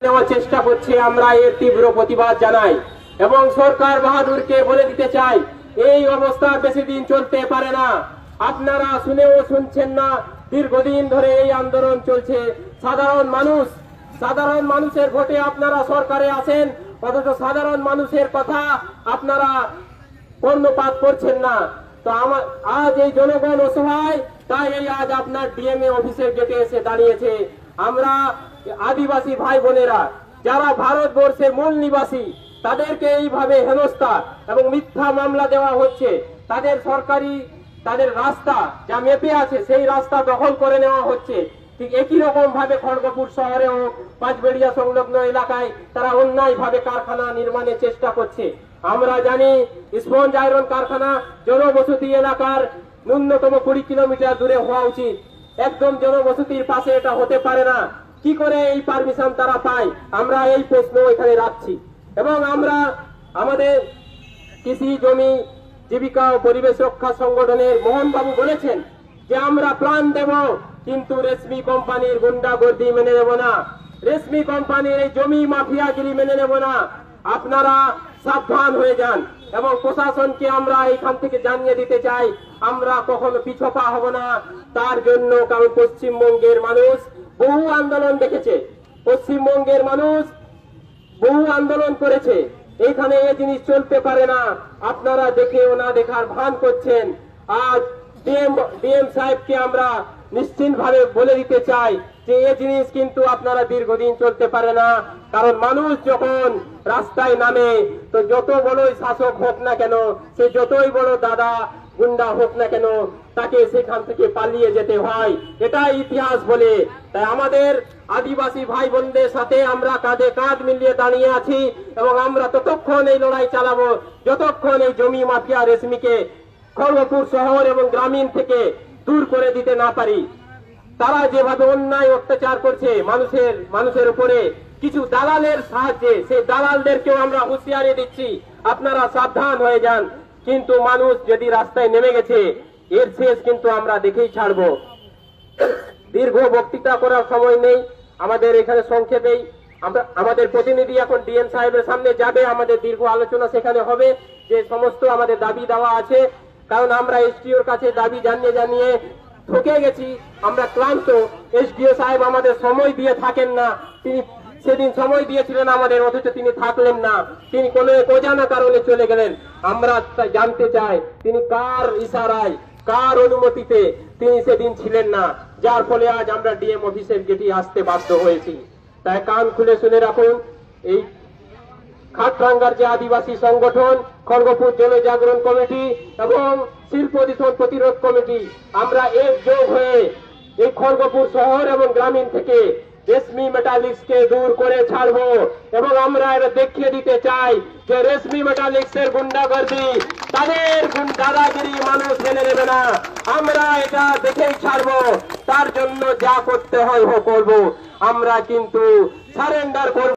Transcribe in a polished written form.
নেওয়ার চেষ্টা করছে, আমরা এর তীব্র প্রতিবাদ জানাই এবং সরকার বাহাদুরকে বলে দিতে চাই এই অবস্থা বেশি দিন চলতে পারে না। আপনারা শুনেও শুনছেন না, দীর্ঘদিন ধরে এই আন্দোলন চলছে। সাধারণ মানুষের ভোটে আপনারা সরকারে আসেন, অথচ সাধারণ মানুষের কথা আপনারা কর্ণপাত করছেন না। তো আজ এই জনগণ অসহায়, তাই এই আজ আপনার ডিএমএ অফিসের গেটে এসে দাঁড়িয়েছে। আমরা আদিবাসী ভাই বোনেরা যারা ভারতবর্ষের মূল নিবাসী, তাদেরকে এইভাবে হেনস্থা এবং মিথ্যা মামলা দেওয়া হচ্ছে। তাদের রাস্তা যা মেপে আছে সেই রাস্তা দখল করে নেওয়া হচ্ছে। ঠিক একই রকম ভাবে খড়গপুর শহরেও পাঁচবেড়িয়া সংলগ্ন এলাকায় তারা অন্যায় ভাবে কারখানা নির্মাণের চেষ্টা করছে। আমরা জানি স্পঞ্জ আয়রন কারখানা জনবসতি এলাকার ন্যূনতম 20 কিলোমিটার দূরে হওয়া উচিত। একদম জনবসতির পাশে এটা হতে পারে না। কি করে এই পারমিশন তারা পায়, আমরা এই প্রশ্ন এখানে রাখছি। এবং আমরা আমাদের কৃষি জমি জীবিকা ও পরিবেশ রক্ষা সংগঠনের মোহনবাবু বলেছেন যে আমরা প্রাণ দেব, কিন্তু রেশমি কোম্পানির গুন্ডাগর্দি মেনে নেব না, রেশমি কোম্পানির এই জমি মাফিয়াগিরি মেনে নেব না। আপনারা সাবধান হয়ে যান এবং প্রশাসনকে আমরা এখান থেকে জানিয়ে দিতে চাই আমরা কখনো পিছপা হব না। তার জন্য কারণ পশ্চিমবঙ্গের মানুষ বহু আন্দোলন দেখেছে, পশ্চিমবঙ্গের মানুষ বহু আন্দোলন করেছে। এখানে এই জিনিস চলতে পারে না। আপনারা দেখেও না দেখার ভান করছেন। আজ ডিএম সাহেবকে আমরা নিশ্চিন্ত ভাবে বলে দিতে চাই যে এই জিনিস কিন্তু আপনারা দীর্ঘদিন চলতে পারে না। কারণ মানুষ যখন রাস্তায় নামে, তো যত বড়ই শাসক হোক না কেন, সে যতই বড় দাদা গুন্ডা হোক না কেন, তাকে সেখান থেকে পালিয়ে যেতে হয়। এটাই ইতিহাস বলে। তাই আমাদের আদিবাসী ভাই বোনদের সাথে আমরা কাঁধে কাঁধ মিলিয়ে দাঁড়িয়ে আছি এবং আমরা ততক্ষণ এই লড়াই চালাবো যতক্ষণ এই জমি মাফিয়া রেশমিকে খড়গপুর শহর এবং গ্রামীণ থেকে দূর করে দিতে না পারি। তারা যেভাবে অন্যায় অত্যাচার করছে মানুষের উপরে কিছু দালালের সাহায্যে, সেই দালালদেরকেও আমরা হুঁশিয়ারি দিচ্ছি আপনারা সাবধান হয়ে যান। কিন্তু মানুষ যদি রাস্তায় নেমে গেছে, এর শেষ কিন্তু আমরা দেখেই ছাড়বো। দীর্ঘ বক্তৃতা করার সময় নেই আমাদের এখানে, সংক্ষেপেই আমাদের প্রতিনিধি এখন ডিএম সাহেবের সামনে যাবে। আমাদের দীর্ঘ আলোচনা সেখানে হবে যে সমস্ত আমাদের দাবি দেওয়া আছে। কারণ আমরা এসডিওর কাছে দাবি জানিয়ে ঠকে গেছি, আমরা ক্লান্ত। এসডিও সাহেব আমাদের সময় দিয়ে থাকেন না। তিনি সেদিন সময় দিয়েছিলেন আমাদের, অথচ তিনি থাকলেন না, তিনি কোনো এক অজানা কারণে চলে গেলেন। আমরা জানতে চাই তিনি কার ইশারায়, কার অনুমতিতে তিনি সেদিন ছিলেন না, যার ফলে আজ আমরা ডিএম অফিসের গেটে আসতে বাধ্য হয়েছি। তাই কান খুলে শুনে রাখুন, এই খাটরাঙ্গার যে আদিবাসী সংগঠন খড়গপুর জনজাগরণ কমিটি এবং শিল্প দূষণ প্রতিরোধ কমিটি, আমরা একযোগ হয়ে এই খড়গপুর শহর এবং গ্রামীণ থেকে রেশমি মেটালিক্স কে দূর করে ছাড়বো। এবং আমরা এটা দেখিয়ে দিতে চাই যে রেশমি মেটালিক্স এর গুন্ডাগর্দি, তাদের দাদাগিরি মানুষ মেনে নেবে না। আমরা এটা দেখেই ছাড়বো। তার জন্য যা করতে হয় করবো। আমরা কিন্তু সারেন্ডার করবো।